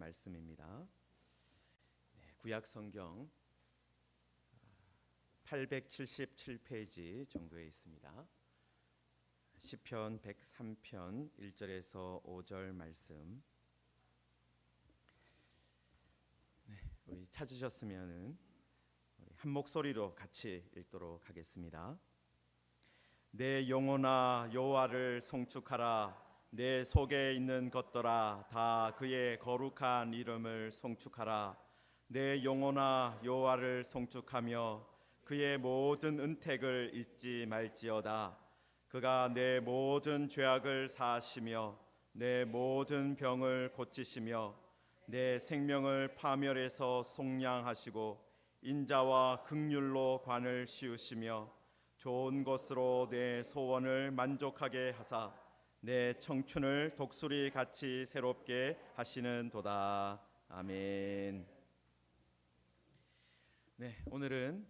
말씀입니다. 구약 성경 877페이지 정도에 있습니다. 시편 103편 1절에서 5절 말씀. 우리 찾으셨으면은 우리 한 목소리로 같이 읽도록 하겠습니다. 내 영혼아 여호와를 송축하라. 내 속에 있는 것들아 다 그의 거룩한 이름을 송축하라. 내 영혼아 여호와를 송축하며 그의 모든 은택을 잊지 말지어다. 그가 내 모든 죄악을 사하시며 내 모든 병을 고치시며 내 생명을 파멸에서 속량하시고 인자와 긍휼로 관을 씌우시며 좋은 것으로 내 소원을 만족하게 하사 내 청춘을 독수리같이 새롭게 하시는도다. 아멘. 오늘은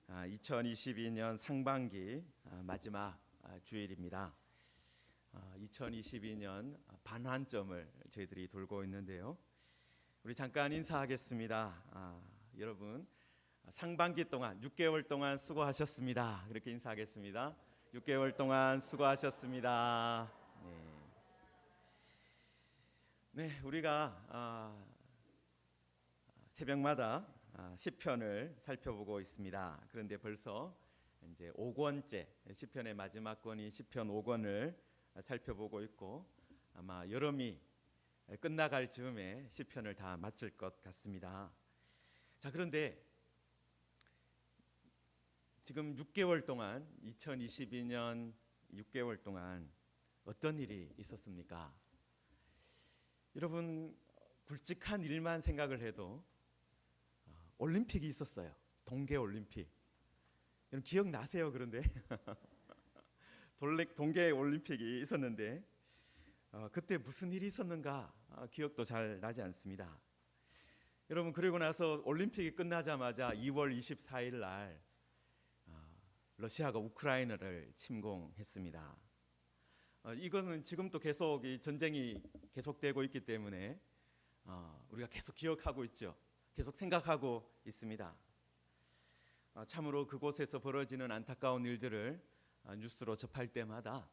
2022년 상반기 마지막 주일입니다. 2022년 반환점을 저희들이 돌고 있는데요. 우리 잠깐 인사하겠습니다. 여러분 상반기 동안 6개월 동안 수고하셨습니다. 그렇게 인사하겠습니다. 6개월 동안 수고하셨습니다. 우리가 새벽마다 시편을 살펴보고 있습니다. 그런데 벌써 이제 5권째 시편의 마지막 권인 시편 5권을 살펴보고 있고 아마 여름이 끝나갈 즈음에 시편을 다 마칠 것 같습니다. 자, 그런데 지금 6개월 동안 2022년 6개월 동안 어떤 일이 있었습니까? 여러분 굵직한 일만 생각을 해도 올림픽이 있었어요. 동계올림픽. 여러분 기억나세요? 그런데 동계올림픽이 있었는데 그때 무슨 일이 있었는가 기억도 잘 나지 않습니다. 여러분 그리고 나서 올림픽이 끝나자마자 2월 24일 날 러시아가 우크라이나를 침공했습니다. 이거는 지금도 계속 이 전쟁이 계속되고 있기 때문에 우리가 계속 기억하고 있죠. 계속 생각하고 있습니다. 참으로 그곳에서 벌어지는 안타까운 일들을 뉴스로 접할 때마다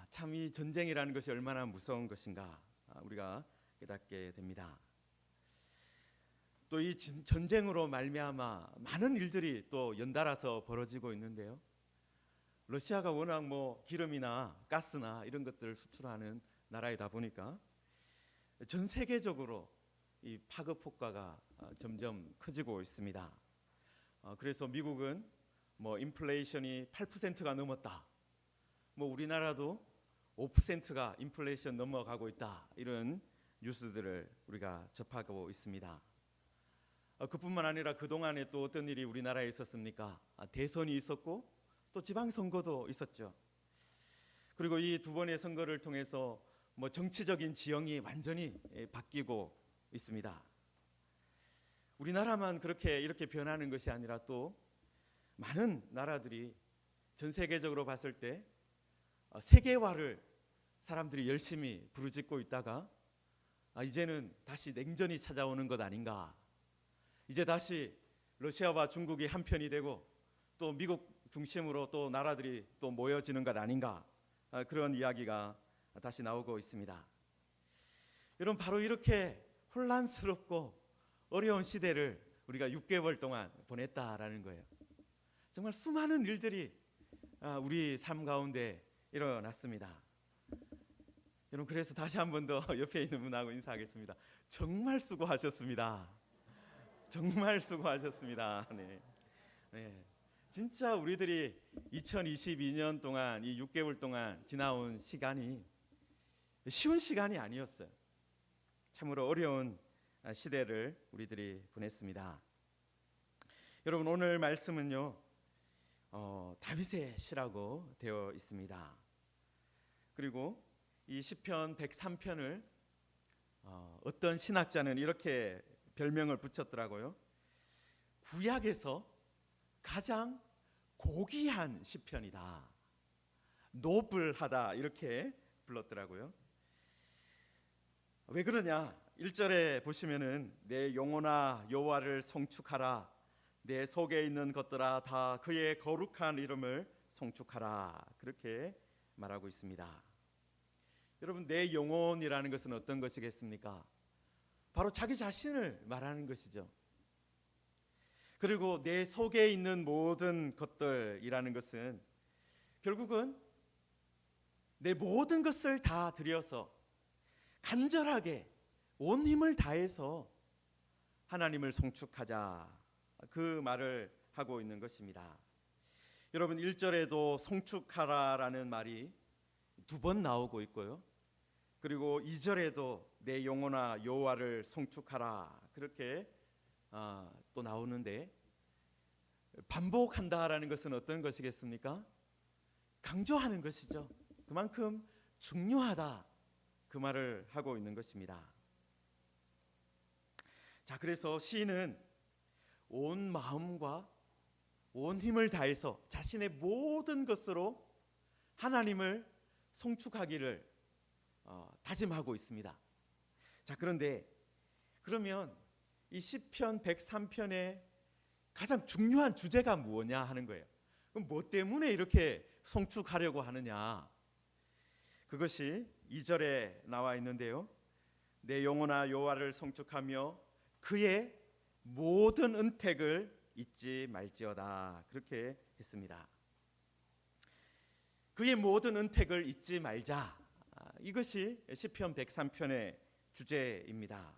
참 이 전쟁이라는 것이 얼마나 무서운 것인가 우리가 깨닫게 됩니다. 또 이 전쟁으로 말미암아 많은 일들이 또 연달아서 벌어지고 있는데요. 러시아가 워낙 기름이나 가스나 이런 것들을 수출하는 나라이다 보니까 전 세계적으로 이 파급 효과가 점점 커지고 있습니다. 그래서 미국은 인플레이션이 8%가 넘었다. 우리나라도 5%가 인플레이션 넘어가고 있다. 이런 뉴스들을 우리가 접하고 있습니다. 그뿐만 아니라 그동안에 또 어떤 일이 우리나라에 있었습니까? 대선이 있었고 또 지방선거도 있었죠. 그리고 이 두 번의 선거를 통해서 정치적인 지형이 완전히 바뀌고 있습니다. 우리나라만 이렇게 변하는 것이 아니라 또 많은 나라들이 전 세계적으로 봤을 때 세계화를 사람들이 열심히 부르짖고 있다가 이제는 다시 냉전이 찾아오는 것 아닌가. 이제 다시 러시아와 중국이 한편이 되고 또 미국 중심으로 또 나라들이 또 모여지는 것 아닌가. 그런 이야기가 다시 나오고 있습니다. 여러분 바로 이렇게 혼란스럽고 어려운 시대를 우리가 6개월 동안 보냈다라는 거예요. 정말 수많은 일들이 우리 삶 가운데 일어났습니다. 여러분 그래서 다시 한 번 더 옆에 있는 분하고 인사하겠습니다. 정말 수고하셨습니다. 정말 수고하셨습니다. 진짜 우리들이 2022년 동안 이 6개월 동안 지나온 시간이 쉬운 시간이 아니었어요. 참으로 어려운 시대를 우리들이 보냈습니다. 여러분 오늘 말씀은요 다윗의 시라고 되어 있습니다. 그리고 이 시편 103편을 어떤 신학자는 이렇게 별명을 붙였더라고요. 구약에서 가장 고귀한 시편이다. 노블하다 이렇게 불렀더라고요. 왜 그러냐? 1절에 보시면은 내 영혼아 여호와를 송축하라, 내 속에 있는 것들아 다 그의 거룩한 이름을 송축하라, 그렇게 말하고 있습니다. 여러분, 내 영혼이라는 것은 어떤 것이겠습니까? 바로 자기 자신을 말하는 것이죠. 그리고 내 속에 있는 모든 것들이라는 것은 결국은 내 모든 것을 다 들여서 간절하게 온 힘을 다해서 하나님을 송축하자, 그 말을 하고 있는 것입니다. 여러분, 1절에도 송축하라라는 말이 2번 나오고 있고요. 그리고 2절에도 내 영혼아 여호와를 송축하라, 그렇게 또 나오는데, 반복한다라는 것은 어떤 것이겠습니까? 강조하는 것이죠. 그만큼 중요하다, 그 말을 하고 있는 것입니다. 자, 그래서 시인은 온 마음과 온 힘을 다해서 자신의 모든 것으로 하나님을 송축하기를 다짐하고 있습니다. 자, 그런데 그러면 이 시편 103편의 가장 중요한 주제가 무엇냐 하는 거예요. 그럼 뭐 때문에 이렇게 송축하려고 하느냐? 그것이 2절에 나와 있는데요. 내 영혼아 여호와를 송축하며 그의 모든 은택을 잊지 말지어다, 그렇게 했습니다. 그의 모든 은택을 잊지 말자, 이것이 시편 103편의 주제입니다.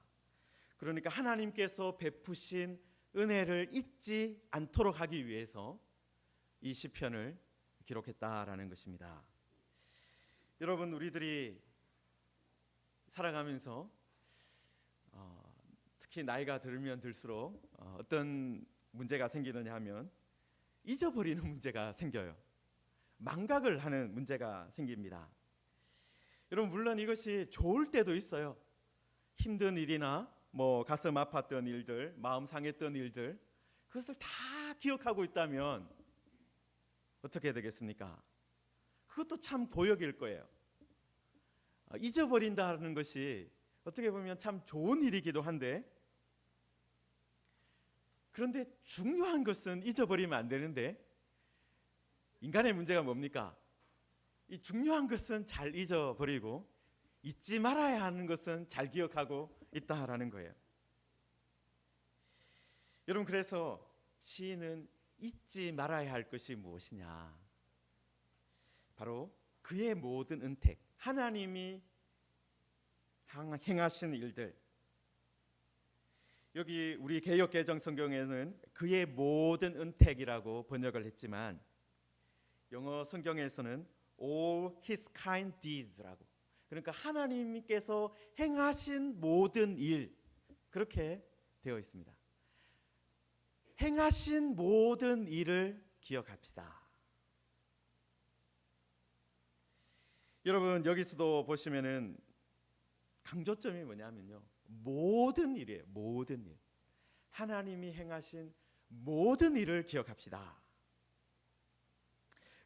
그러니까 하나님께서 베푸신 은혜를 잊지 않도록 하기 위해서 이 시편을 기록했다라는 것입니다. 여러분, 우리들이 살아가면서 특히 나이가 들면 들수록 어떤 문제가 생기느냐 하면 잊어버리는 문제가 생겨요. 망각을 하는 문제가 생깁니다. 여러분, 물론 이것이 좋을 때도 있어요. 힘든 일이나 가슴 아팠던 일들, 마음 상했던 일들, 그것을 다 기억하고 있다면 어떻게 되겠습니까? 그것도 참 고역일 거예요. 잊어버린다는 것이 어떻게 보면 참 좋은 일이기도 한데, 그런데 중요한 것은 잊어버리면 안 되는데, 인간의 문제가 뭡니까? 이 중요한 것은 잘 잊어버리고 잊지 말아야 하는 것은 잘 기억하고 있다라는 거예요. 여러분, 그래서 시인은 잊지 말아야 할 것이 무엇이냐? 바로 그의 모든 은택, 하나님이 행하신 일들. 여기 우리 개역개정 성경에는 그의 모든 은택이라고 번역을 했지만 영어 성경에서는 all his kind deeds라고, 그러니까 하나님께서 행하신 모든 일, 그렇게 되어 있습니다. 행하신 모든 일을 기억합시다. 여러분, 여기서도 보시면은 강조점이 뭐냐면요, 모든 일이에요. 모든 일, 하나님이 행하신 모든 일을 기억합시다.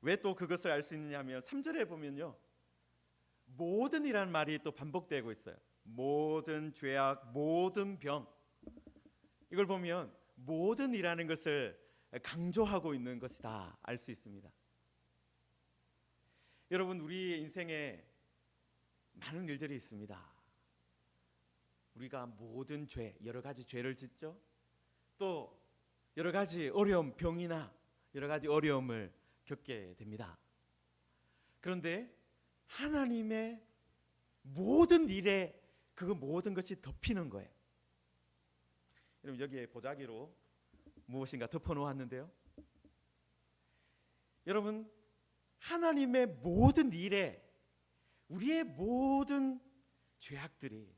왜 또 그것을 알 수 있느냐 하면 3절에 보면요, 모든이라는 말이 또 반복되고 있어요. 모든 죄악, 모든 병, 이걸 보면 모든이라는 것을 강조하고 있는 것이다 알 수 있습니다. 여러분, 우리 인생에 많은 일들이 있습니다. 우리가 모든 죄, 여러 가지 죄를 짓죠. 또 여러 가지 어려움, 병이나 여러 가지 어려움을 겪게 됩니다. 그런데 하나님의 모든 일에 그 모든 것이 덮이는 거예요. 여러분, 여기에 보자기로 무엇인가 덮어 놓았는데요. 여러분, 하나님의 모든 일에 우리의 모든 죄악들이,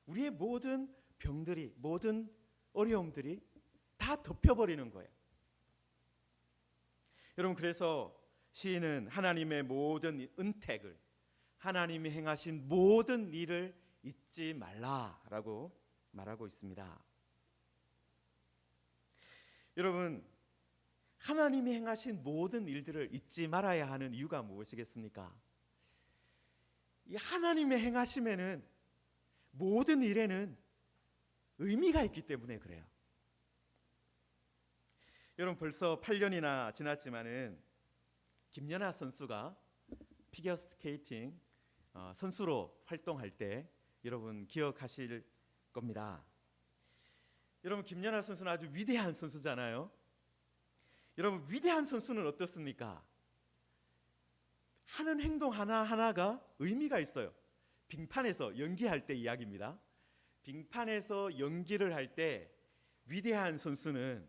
우리의 모든 병들이, 모든 어려움들이 다 덮여버리는 거예요. 여러분, 그래서 시인은 하나님의 모든 은택을, 하나님이 행하신 모든 일을 잊지 말라라고 말하고 있습니다. 여러분, 하나님이 행하신 모든 일들을 잊지 말아야 하는 이유가 무엇이겠습니까? 이 하나님의 행하심에는 모든 일에는 의미가 있기 때문에 그래요. 여러분 벌써 8년이나 지났지만은 김연아 선수가 피겨스케이팅 선수로 활동할 때 여러분 기억하실 겁니다. 여러분 김연아 선수는 아주 위대한 선수잖아요. 여러분 위대한 선수는 어떻습니까? 하는 행동 하나하나가 의미가 있어요. 빙판에서 연기할 때 이야기입니다. 빙판에서 연기를 할 때 위대한 선수는,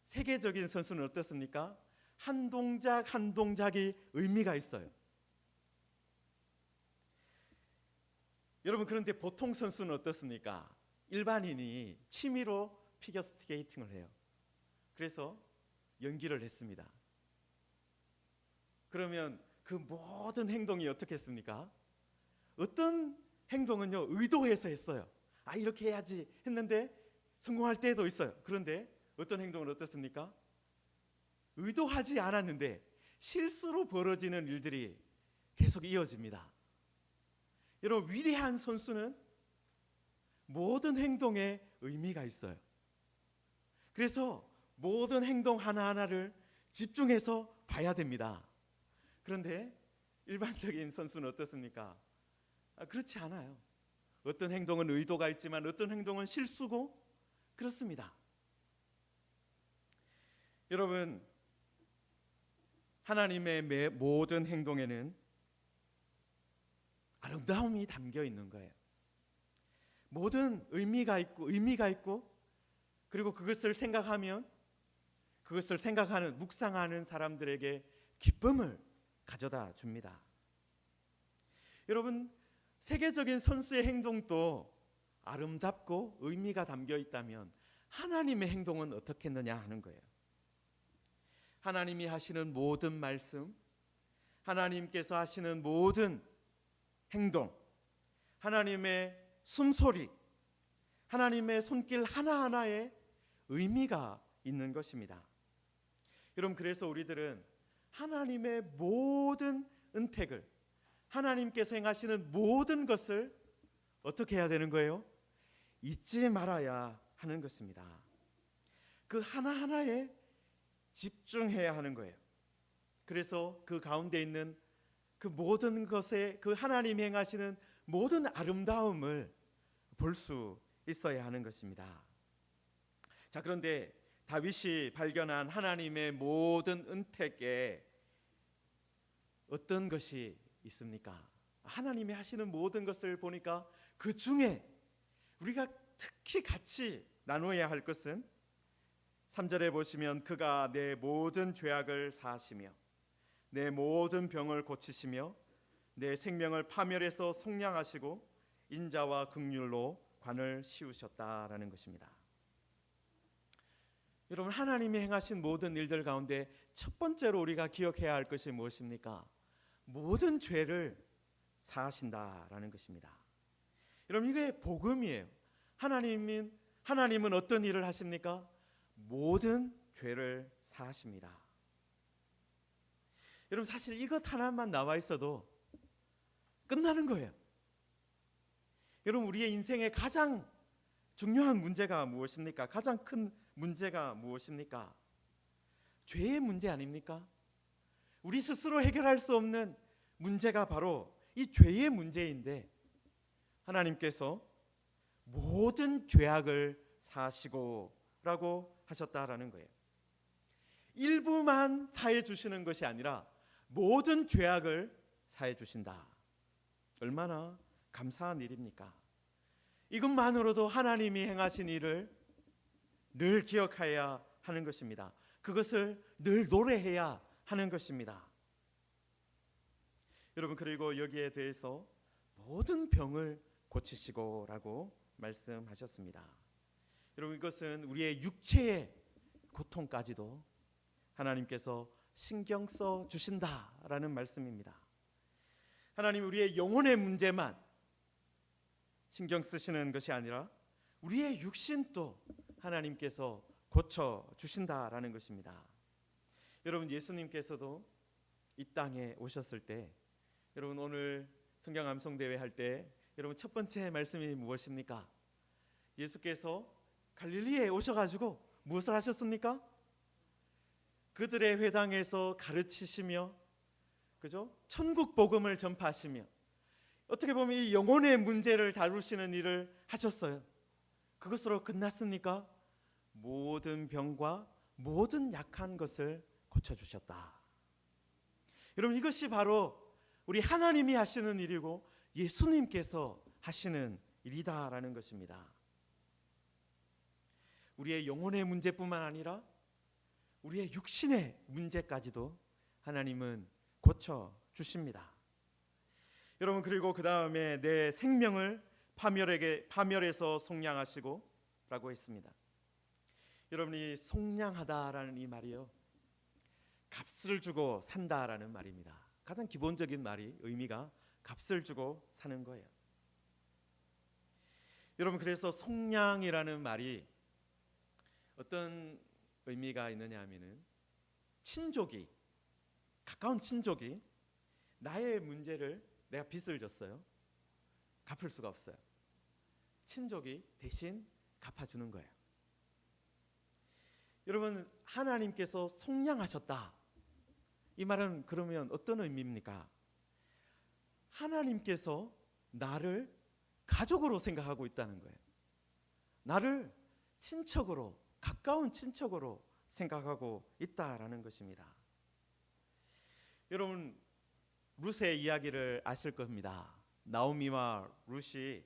세계적인 선수는 어떻습니까? 한 동작 한 동작이 의미가 있어요. 여러분 그런데 보통 선수는 어떻습니까? 일반인이 취미로 피겨스케이팅을 해요. 그래서 연기를 했습니다. 그러면 그 모든 행동이 어떻게 했습니까? 어떤 행동은요 의도해서 했어요. 이렇게 해야지 했는데 성공할 때도 있어요. 그런데 어떤 행동은 어떻습니까? 의도하지 않았는데 실수로 벌어지는 일들이 계속 이어집니다. 여러분 위대한 선수는 모든 행동에 의미가 있어요. 그래서 모든 행동 하나하나를 집중해서 봐야 됩니다. 그런데 일반적인 선수는 어떻습니까? 그렇지 않아요. 어떤 행동은 의도가 있지만 어떤 행동은 실수고 그렇습니다. 여러분 하나님의 모든 행동에는 아름다움이 담겨 있는 거예요. 모든 의미가 있고 그리고 그것을 생각하면 그것을 생각하는 묵상하는 사람들에게 기쁨을 가져다 줍니다. 여러분 세계적인 선수의 행동도 아름답고 의미가 담겨 있다면 하나님의 행동은 어떻겠느냐 하는 거예요. 하나님이 하시는 모든 말씀, 하나님께서 하시는 모든 행동, 하나님의 숨소리, 하나님의 손길 하나하나에 의미가 있는 것입니다. 여러분 그래서 우리들은 하나님의 모든 은택을, 하나님께서 행하시는 모든 것을 어떻게 해야 되는 거예요? 잊지 말아야 하는 것입니다. 그 하나하나에 집중해야 하는 거예요. 그래서 그 가운데 있는 그 모든 것에 그 하나님이 행하시는 모든 아름다움을 볼 수 있어야 하는 것입니다. 자, 그런데 다윗이 발견한 하나님의 모든 은택에 어떤 것이 있습니까? 하나님이 하시는 모든 것을 보니까 그 중에 우리가 특히 같이 나누어야 할 것은 3절에 보시면 그가 내 모든 죄악을 사하시며 내 모든 병을 고치시며 내 생명을 파멸해서 속량하시고 인자와 긍휼로 관을 씌우셨다라는 것입니다. 여러분 하나님이 행하신 모든 일들 가운데 첫 번째로 우리가 기억해야 할 것이 무엇입니까? 모든 죄를 사하신다라는 것입니다. 여러분 이게 복음이에요. 하나님은 어떤 일을 하십니까? 모든 죄를 사하십니다. 여러분 사실 이것 하나만 나와 있어도 끝나는 거예요. 여러분 우리의 인생의 가장 중요한 문제가 무엇입니까? 가장 큰 문제가 무엇입니까? 죄의 문제 아닙니까? 우리 스스로 해결할 수 없는 문제가 바로 이 죄의 문제인데 하나님께서 모든 죄악을 사하시고 라고 하셨다라는 거예요. 일부만 사해 주시는 것이 아니라 모든 죄악을 사해 주신다. 얼마나 감사한 일입니까? 이것만으로도 하나님이 행하신 일을 늘 기억해야 하는 것입니다. 그것을 늘 노래해야 하는 것입니다. 여러분 그리고 여기에 대해서 모든 병을 고치시고 라고 말씀하셨습니다. 여러분 이것은 우리의 육체의 고통까지도 하나님께서 신경 써 주신다라는 말씀입니다. 하나님 우리의 영혼의 문제만 신경 쓰시는 것이 아니라 우리의 육신도 하나님께서 고쳐 주신다라는 것입니다. 여러분 예수님께서도 이 땅에 오셨을 때 여러분 오늘 성경 암송 대회 할 때 여러분, 첫 번째 말씀이 무엇입니까? 예수께서 갈릴리에 오셔가지고 무엇을 하셨습니까? 그들의 회당에서 가르치시며, 그죠? 천국 복음을 전파하시며, 어떻게 보면 이 영혼의 문제를 다루시는 일을 하셨어요. 그것으로 끝났습니까? 모든 병과 모든 약한 것을 고쳐주셨다. 여러분, 이것이 바로 우리 하나님이 하시는 일이고 예수님께서 하시는 일이다라는 것입니다. 우리의 영혼의 문제뿐만 아니라 우리의 육신의 문제까지도 하나님은 고쳐주십니다. 여러분, 그리고 그 다음에 내 생명을 파멸해서 속량하시고 라고 했습니다. 여러분이 속량하다라는 이 말이요, 값을 주고 산다라는 말입니다. 가장 기본적인 말이 의미가 값을 주고 사는 거예요. 여러분, 그래서 속량이라는 말이 어떤 의미가 있느냐 하면은, 친족이, 가까운 친족이 나의 문제를, 내가 빚을 졌어요, 갚을 수가 없어요. 친족이 대신 갚아주는 거예요. 여러분, 하나님께서 속량하셨다, 이 말은 그러면 어떤 의미입니까? 하나님께서 나를 가족으로 생각하고 있다는 거예요. 나를 친척으로, 가까운 친척으로 생각하고 있다라는 것입니다. 여러분, 룻의 이야기를 아실 겁니다. 나오미와 룻이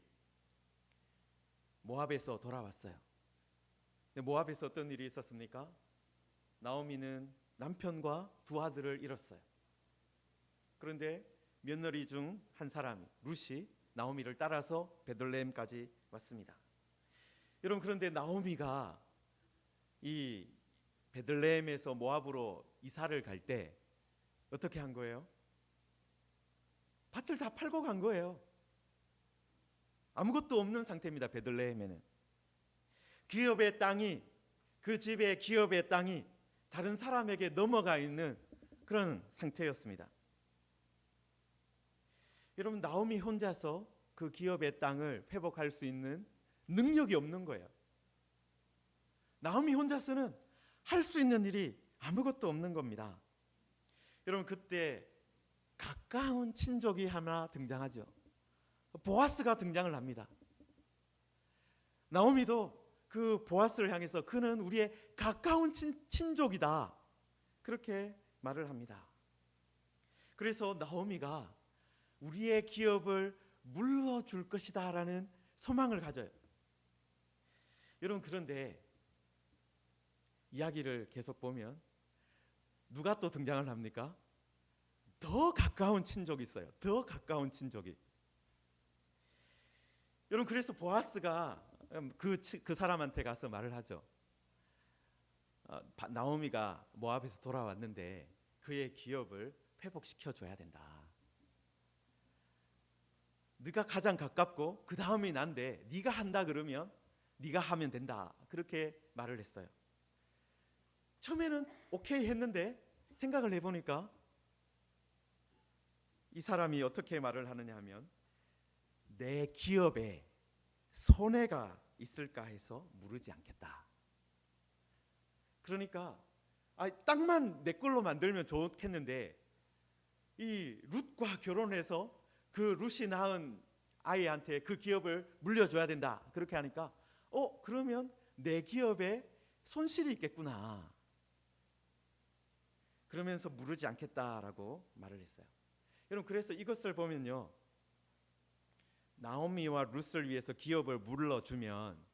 모압에서 돌아왔어요. 모압에서 어떤 일이 있었습니까? 나오미는 남편과 두 아들을 잃었어요. 그런데 며느리 중 한 사람, 룻이 나오미를 따라서 베들레헴까지 왔습니다. 여러분, 그런데 나오미가 이 베들레헴에서 모압으로 이사를 갈 때 어떻게 한 거예요? 밭을 다 팔고 간 거예요. 아무것도 없는 상태입니다. 베들레헴에는 기업의 땅이, 그 집의 기업의 땅이 다른 사람에게 넘어가 있는 그런 상태였습니다. 여러분, 나오미 혼자서 그 기업의 땅을 회복할 수 있는 능력이 없는 거예요. 나오미 혼자서는 할 수 있는 일이 아무것도 없는 겁니다. 여러분, 그때 가까운 친족이 하나 등장하죠. 보아스가 등장을 합니다. 나오미도 그 보아스를 향해서 그는 우리의 가까운 친족이다, 그렇게 말을 합니다. 그래서 나오미가 우리의 기업을 물러줄 것이다 라는 소망을 가져요. 여러분, 그런데 이야기를 계속 보면 누가 또 등장을 합니까? 더 가까운 친족이 있어요. 더 가까운 친족이. 여러분, 그래서 보아스가 그 사람한테 가서 말을 하죠. 나오미가 모압에서 돌아왔는데 그의 기업을 회복시켜 줘야 된다. 네가 가장 가깝고 그 다음이 난데 네가 한다 그러면 네가 하면 된다, 그렇게 말을 했어요. 처음에는 오케이 했는데 생각을 해보니까 이 사람이 어떻게 말을 하느냐 하면, 내 기업에 손해가 있을까 해서 무르지 않겠다. 그러니까 땅만 내 걸로 만들면 좋겠는데 이 룻과 결혼해서 그 룻이 낳은 아이한테 그 기업을 물려줘야 된다, 그렇게 하니까 그러면 내 기업에 손실이 있겠구나, 그러면서 무르지 않겠다라고 말을 했어요. 여러분, 그래서 이것을 보면요, 나오미와 룻을 위해서 기업을 물러주면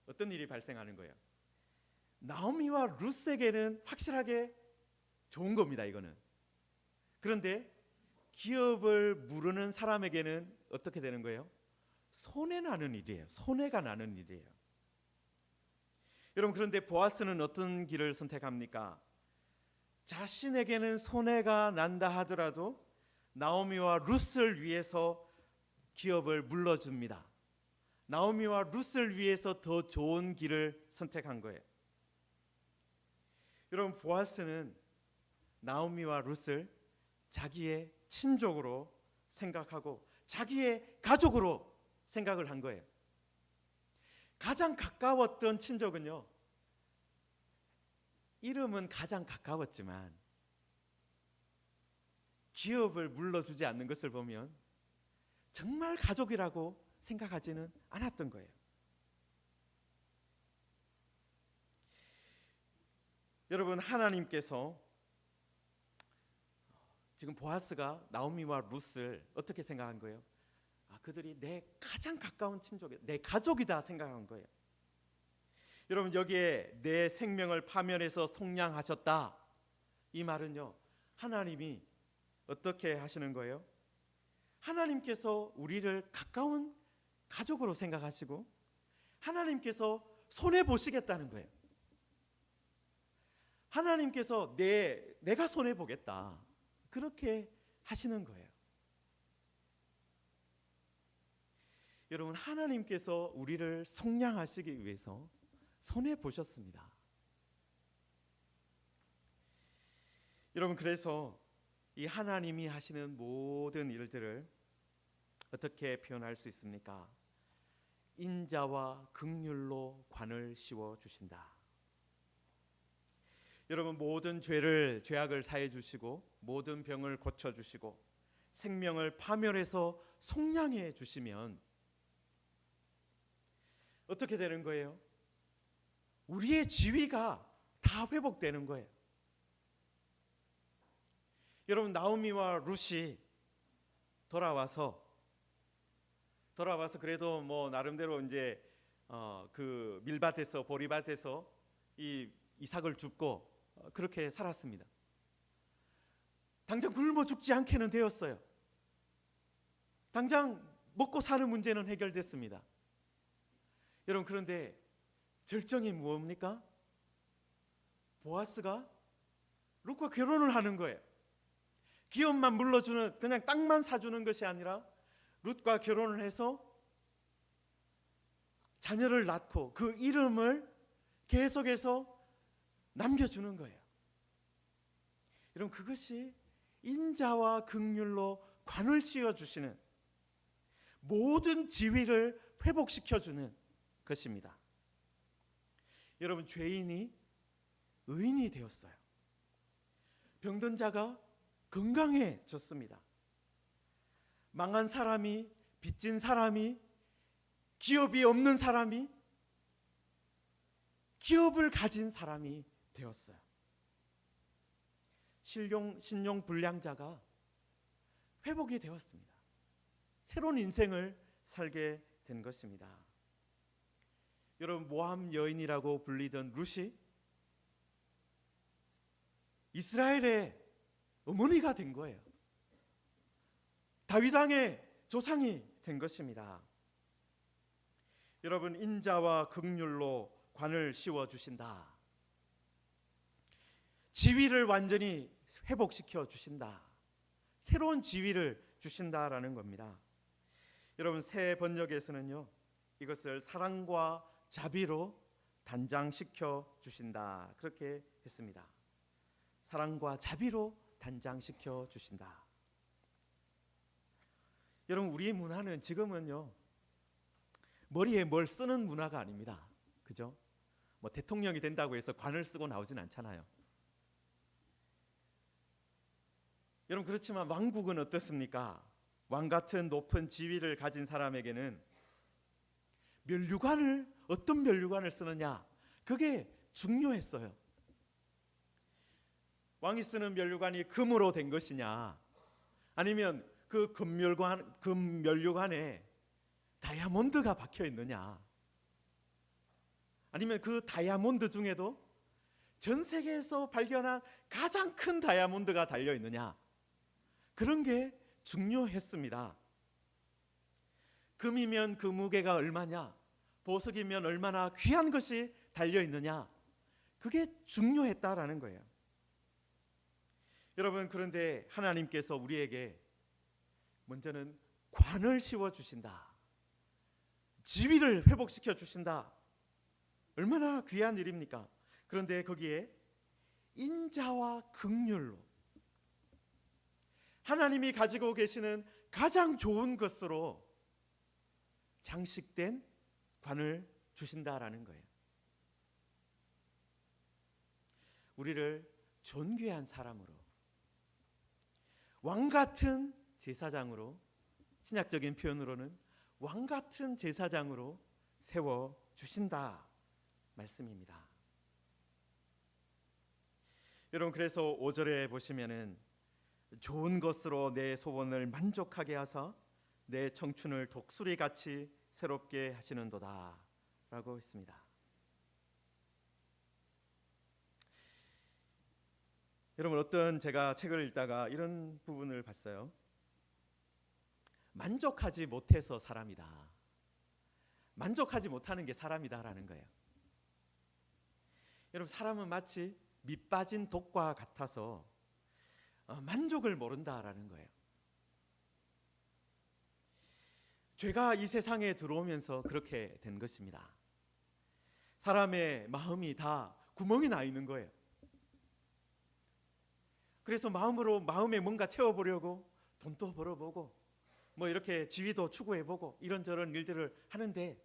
어떤 일이 발생하는 거예요? 나오미와 룻에게는 확실하게 좋은 겁니다, 이거는. 그런데 기업을 무르는 사람에게는 어떻게 되는 거예요? 손해나는 일이에요. 손해가 나는 일이에요. 여러분, 그런데 보아스는 어떤 길을 선택합니까? 자신에게는 손해가 난다 하더라도 나오미와 룻을 위해서 기업을 물러줍니다. 나오미와 룻을 위해서 더 좋은 길을 선택한 거예요. 여러분, 보아스는 나오미와 룻을 자기의 친족으로 생각하고 자기의 가족으로 생각을 한 거예요. 가장 가까웠던 친족은요, 이름은 가장 가까웠지만 기업을 물러주지 않는 것을 보면 정말 가족이라고 생각하지는 않았던 거예요. 여러분, 하나님께서 지금 보아스가 나오미와 룻을 어떻게 생각한 거예요? 그들이 내 가장 가까운 친족이다, 내 가족이다 생각한 거예요. 여러분, 여기에 내 생명을 파멸해서 속량하셨다, 이 말은요, 하나님이 어떻게 하시는 거예요? 하나님께서 우리를 가까운 가족으로 생각하시고 하나님께서 손해 보시겠다는 거예요. 하나님께서 내가 손해 보겠다, 그렇게 하시는 거예요. 여러분, 하나님께서 우리를 속량하시기 위해서 손해 보셨습니다. 여러분, 그래서 이 하나님이 하시는 모든 일들을 어떻게 표현할 수 있습니까? 인자와 긍휼로 관을 씌워 주신다. 여러분, 모든 죄악을 사해 주시고 모든 병을 고쳐 주시고 생명을 파멸해서 속량해 주시면 어떻게 되는 거예요? 우리의 지위가 다 회복되는 거예요. 여러분, 나오미와 룻이 돌아와서 그래도 뭐 나름대로 이제 그 밀밭에서, 보리밭에서 이 이삭을 줍고 그렇게 살았습니다. 당장 굶어 죽지 않게는 되었어요. 당장 먹고 사는 문제는 해결됐습니다. 여러분, 그런데 절정이 무엇입니까? 보아스가 룻과 결혼을 하는 거예요. 기업만 물러주는, 그냥 땅만 사주는 것이 아니라 룻과 결혼을 해서 자녀를 낳고 그 이름을 계속해서 남겨주는 거예요. 여러분, 그것이 인자와 긍휼로 관을 씌워주시는, 모든 지위를 회복시켜주는 것입니다. 여러분, 죄인이 의인이 되었어요. 병든 자가 건강해졌습니다. 망한 사람이, 빚진 사람이, 기업이 없는 사람이 기업을 가진 사람이 되었어요. 신용 불량자가 회복이 되었습니다. 새로운 인생을 살게 된 것입니다. 여러분, 모함 여인이라고 불리던 룻이 이스라엘의 어머니가 된 거예요. 다윗 왕의 조상이 된 것입니다. 여러분, 인자와 긍휼로 관을 씌워 주신다. 지위를 완전히 회복시켜 주신다. 새로운 지위를 주신다라는 겁니다. 여러분, 새 번역에서는요, 이것을 사랑과 자비로 단장시켜 주신다, 그렇게 했습니다. 사랑과 자비로 단장시켜 주신다. 여러분, 우리의 문화는 지금은요, 머리에 뭘 쓰는 문화가 아닙니다. 그죠? 뭐 대통령이 된다고 해서 관을 쓰고 나오진 않잖아요. 여러분, 그렇지만 왕국은 어떻습니까? 왕 같은 높은 지위를 가진 사람에게는 어떤 면류관을 쓰느냐, 그게 중요했어요. 왕이 쓰는 면류관이 금으로 된 것이냐, 아니면 그 금 면류관에 다이아몬드가 박혀 있느냐, 아니면 그 다이아몬드 중에도 전 세계에서 발견한 가장 큰 다이아몬드가 달려 있느냐, 그런 게 중요했습니다. 금이면 그 무게가 얼마냐, 보석이면 얼마나 귀한 것이 달려 있느냐, 그게 중요했다라는 거예요. 여러분, 그런데 하나님께서 우리에게 먼저는 관을 씌워 주신다, 지위를 회복시켜 주신다. 얼마나 귀한 일입니까? 그런데 거기에 인자와 긍휼로, 하나님이 가지고 계시는 가장 좋은 것으로 장식된 관을 주신다라는 거예요. 우리를 존귀한 사람으로, 왕 같은 제사장으로, 신약적인 표현으로는 왕 같은 제사장으로 세워 주신다 말씀입니다. 여러분, 그래서 5절에 보시면은 좋은 것으로 내 소원을 만족하게 하사 내 청춘을 독수리같이 새롭게 하시는도다 라고 했습니다. 여러분, 어떤 제가 책을 읽다가 이런 부분을 봤어요. 만족하지 못해서 사람이다. 만족하지 못하는 게 사람이다라는 거예요. 여러분, 사람은 마치 밑 빠진 독과 같아서 만족을 모른다라는 거예요. 죄가 이 세상에 들어오면서 그렇게 된 것입니다. 사람의 마음이 다 구멍이 나 있는 거예요. 그래서 마음에 뭔가 채워보려고 돈도 벌어보고 뭐 이렇게 지위도 추구해보고 이런저런 일들을 하는데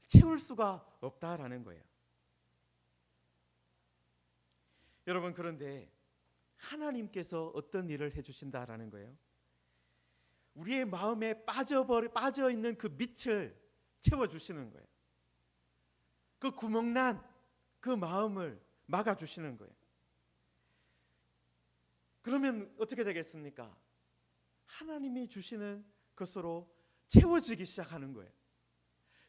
채울 수가 없다라는 거예요. 여러분, 그런데 하나님께서 어떤 일을 해주신다라는 거예요. 우리의 마음에 빠져 있는 그 밑을 채워주시는 거예요. 그 구멍난 그 마음을 막아주시는 거예요. 그러면 어떻게 되겠습니까? 하나님이 주시는 것으로 채워지기 시작하는 거예요.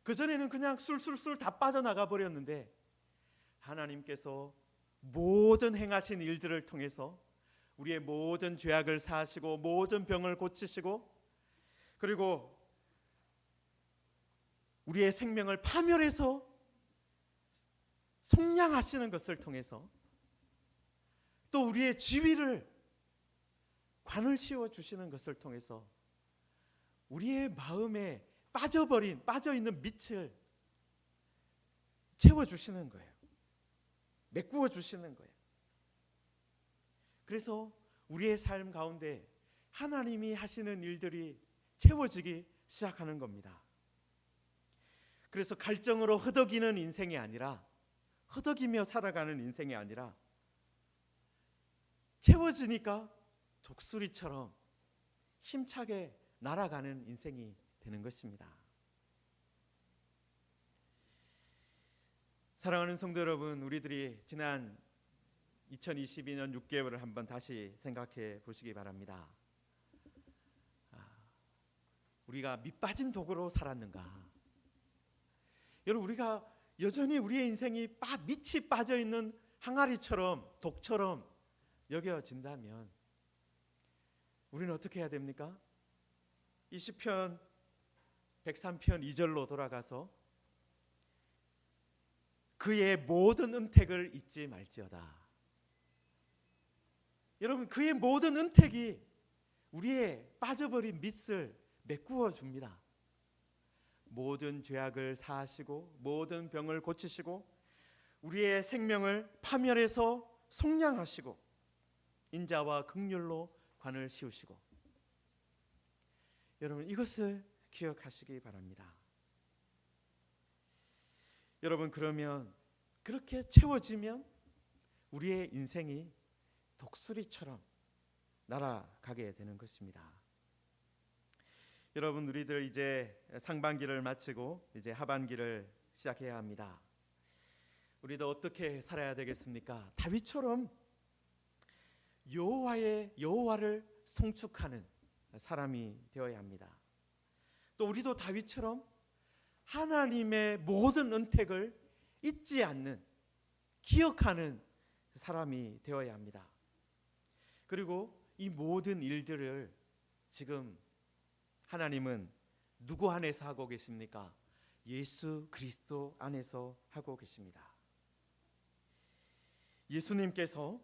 그전에는 그냥 술술술 다 빠져나가 버렸는데 하나님께서 모든 행하신 일들을 통해서 우리의 모든 죄악을 사하시고 모든 병을 고치시고 그리고 우리의 생명을 파멸해서 속량하시는 것을 통해서 또 우리의 지위를 관을 씌워 주시는 것을 통해서 우리의 마음에 빠져있는 밑을 채워주시는 거예요. 메꾸어 주시는 거예요. 그래서 우리의 삶 가운데 하나님이 하시는 일들이 채워지기 시작하는 겁니다. 그래서 갈증으로 허덕이는 인생이 아니라, 허덕이며 살아가는 인생이 아니라 채워지니까 독수리처럼 힘차게 날아가는 인생이 되는 것입니다. 사랑하는 성도 여러분, 우리들이 지난 2022년 6개월을 한번 다시 생각해 보시기 바랍니다. 우리가 밑빠진 독으로 살았는가? 여러분, 우리가 여전히 우리의 인생이 밑이 빠져있는 항아리처럼 독처럼 여겨진다면 우리는 어떻게 해야 됩니까? 이 시편 103편 2절로 돌아가서 그의 모든 은택을 잊지 말지어다. 여러분, 그의 모든 은택이 우리의 빠져버린 밑을 메꾸어 줍니다. 모든 죄악을 사하시고 모든 병을 고치시고 우리의 생명을 파멸해서 속량하시고 인자와 긍휼로 관을 씌우시고, 여러분, 이것을 기억하시기 바랍니다. 여러분, 그러면 그렇게 채워지면 우리의 인생이 독수리처럼 날아가게 되는 것입니다. 여러분, 우리들 이제 상반기를 마치고 이제 하반기를 시작해야 합니다. 우리도 어떻게 살아야 되겠습니까? 다윗처럼 여호와를 송축하는 사람이 되어야 합니다. 또 우리도 다윗처럼 하나님의 모든 은택을 잊지 않는, 기억하는 사람이 되어야 합니다. 그리고 이 모든 일들을 지금 하나님은 누구 안에서 하고 계십니까? 예수 그리스도 안에서 하고 계십니다. 예수님께서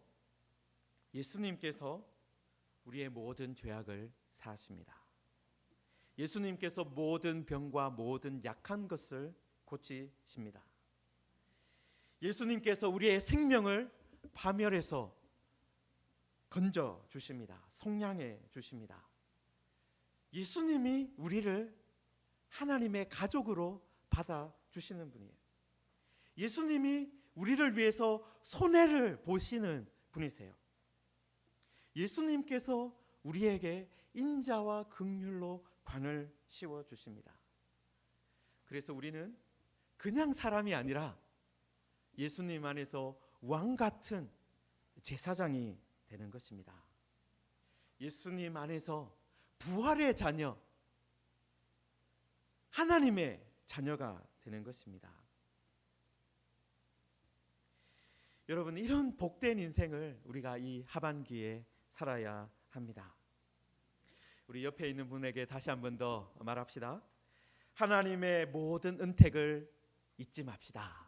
우리의 모든 죄악을 사하십니다. 예수님께서 모든 병과 모든 약한 것을 고치십니다. 예수님께서 우리의 생명을 파멸해서 건져 주십니다. 속량해 주십니다. 예수님이 우리를 하나님의 가족으로 받아주시는 분이에요. 예수님이 우리를 위해서 손해를 보시는 분이세요. 예수님께서 우리에게 인자와 긍휼로 관을 씌워 주십니다. 그래서 우리는 그냥 사람이 아니라 예수님 안에서 왕 같은 제사장이 되는 것입니다. 예수님 안에서 부활의 자녀, 하나님의 자녀가 되는 것입니다. 여러분, 이런 복된 인생을 우리가 이 하반기에 살아야 합니다. 우리 옆에 있는 분에게 다시 한 번 더 말합시다. 하나님의 모든 은택을 잊지 맙시다.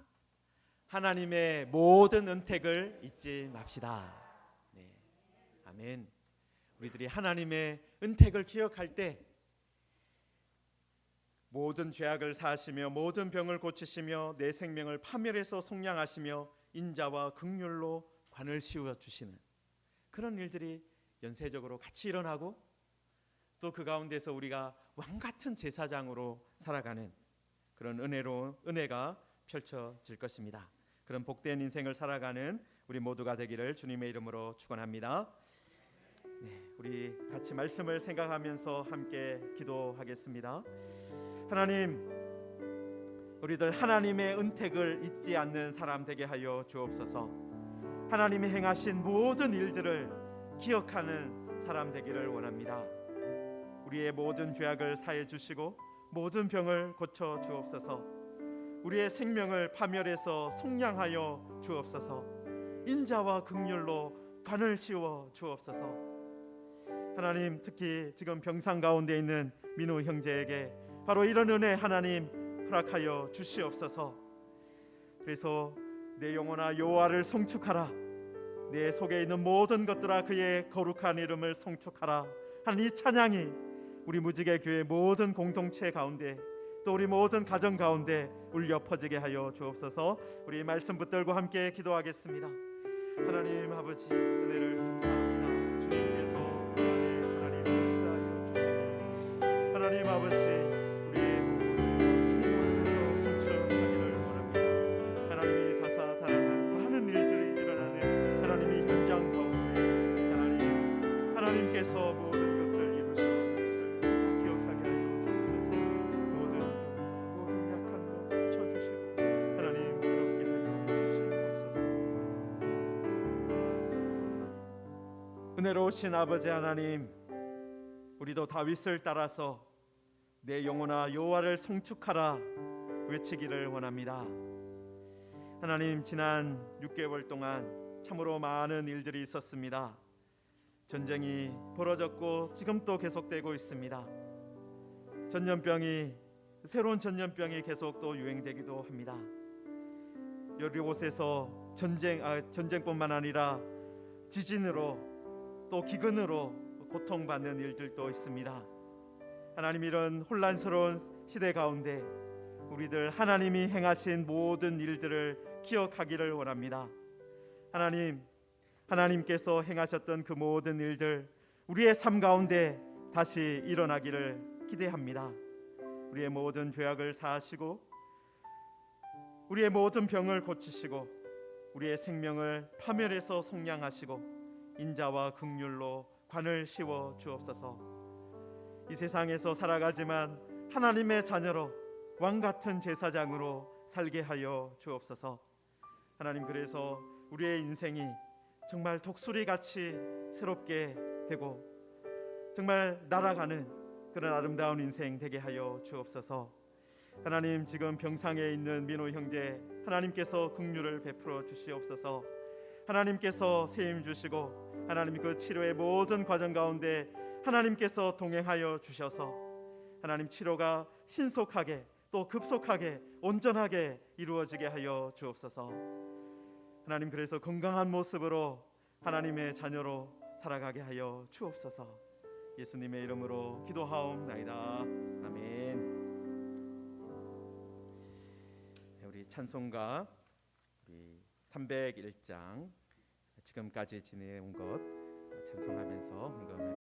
하나님의 모든 은택을 잊지 맙시다. 네, 아멘. 우리들이 하나님의 은택을 기억할 때 모든 죄악을 사하시며 모든 병을 고치시며 내 생명을 파멸해서 속량하시며 인자와 긍휼로 관을 씌워 주시는 그런 일들이 연쇄적으로 같이 일어나고 또 그 가운데서 우리가 왕 같은 제사장으로 살아가는 그런 은혜가 펼쳐질 것입니다. 그런 복된 인생을 살아가는 우리 모두가 되기를 주님의 이름으로 축원합니다. 네, 우리 같이 말씀을 생각하면서 함께 기도하겠습니다. 하나님, 우리들 하나님의 은택을 잊지 않는 사람 되게 하여 주옵소서. 하나님이 행하신 모든 일들을 기억하는 사람 되기를 원합니다. 우리의 모든 죄악을 사해 주시고 모든 병을 고쳐 주옵소서. 우리의 생명을 파멸해서 속량하여 주옵소서. 인자와 긍휼로 관을 씌워 주옵소서. 하나님, 특히 지금 병상 가운데 있는 민우 형제에게 바로 이런 은혜 하나님 허락하여 주시옵소서. 그래서 내 영혼아 여호와를 송축하라. 내 속에 있는 모든 것들아 그의 거룩한 이름을 송축하라 하는 이 찬양이 우리 무지개 교회 모든 공동체 가운데 또 우리 모든 가정 가운데 울려 퍼지게 하여 주옵소서. 우리 말씀 붙들고 함께 기도하겠습니다. 하나님 아버지, 은혜를 감사합니다. 주님께서 이 안에 하나님 역사하여 주시고 하나님 아버지, 우리 주님 앞에서 성취하기를 원합니다. 하나님이 다사다난한 많은 일들이 일어나는 하나님이 현장 가운데 하나님께서 모든 것을 이루시는 것을 기억하게 하여 주옵소서. 모든 약한 것 쳐주시고 하나님 새롭게 하여 주시옵소서. 은혜로우신 아버지 하나님, 우리도 다윗을 따라서 내 영혼아 여호와를 송축하라 외치기를 원합니다. 하나님, 지난 6개월 동안 참으로 많은 일들이 있었습니다. 전쟁이 벌어졌고 지금 또 계속되고 있습니다. 새로운 전염병이 계속 또 유행되기도 합니다. 여러 곳에서 전쟁뿐만 아니라 지진으로 또 기근으로 고통받는 일들도 있습니다. 하나님, 이런 혼란스러운 시대 가운데 우리들 하나님이 행하신 모든 일들을 기억하기를 원합니다. 하나님께서 행하셨던 그 모든 일들 우리의 삶 가운데 다시 일어나기를 기대합니다. 우리의 모든 죄악을 사하시고 우리의 모든 병을 고치시고 우리의 생명을 파멸해서 속량하시고 인자와 긍휼로 관을 씌워 주옵소서. 이 세상에서 살아가지만 하나님의 자녀로 왕 같은 제사장으로 살게 하여 주옵소서. 하나님, 그래서 우리의 인생이 정말 독수리같이 새롭게 되고 정말 날아가는 그런 아름다운 인생 되게 하여 주옵소서. 하나님, 지금 병상에 있는 민호 형제 하나님께서 긍휼을 베풀어 주시옵소서. 하나님께서 세임 주시고 하나님 그 치료의 모든 과정 가운데 하나님께서 동행하여 주셔서 하나님 치료가 신속하게 또 급속하게 온전하게 이루어지게 하여 주옵소서. 하나님, 그래서 건강한 모습으로 하나님의 자녀로 살아가게 하여 주옵소서. 예수님의 이름으로 기도하옵나이다. 아멘. 우리 찬송가 우리 301장 지금까지 지내온 것 찬송하면서 헌금을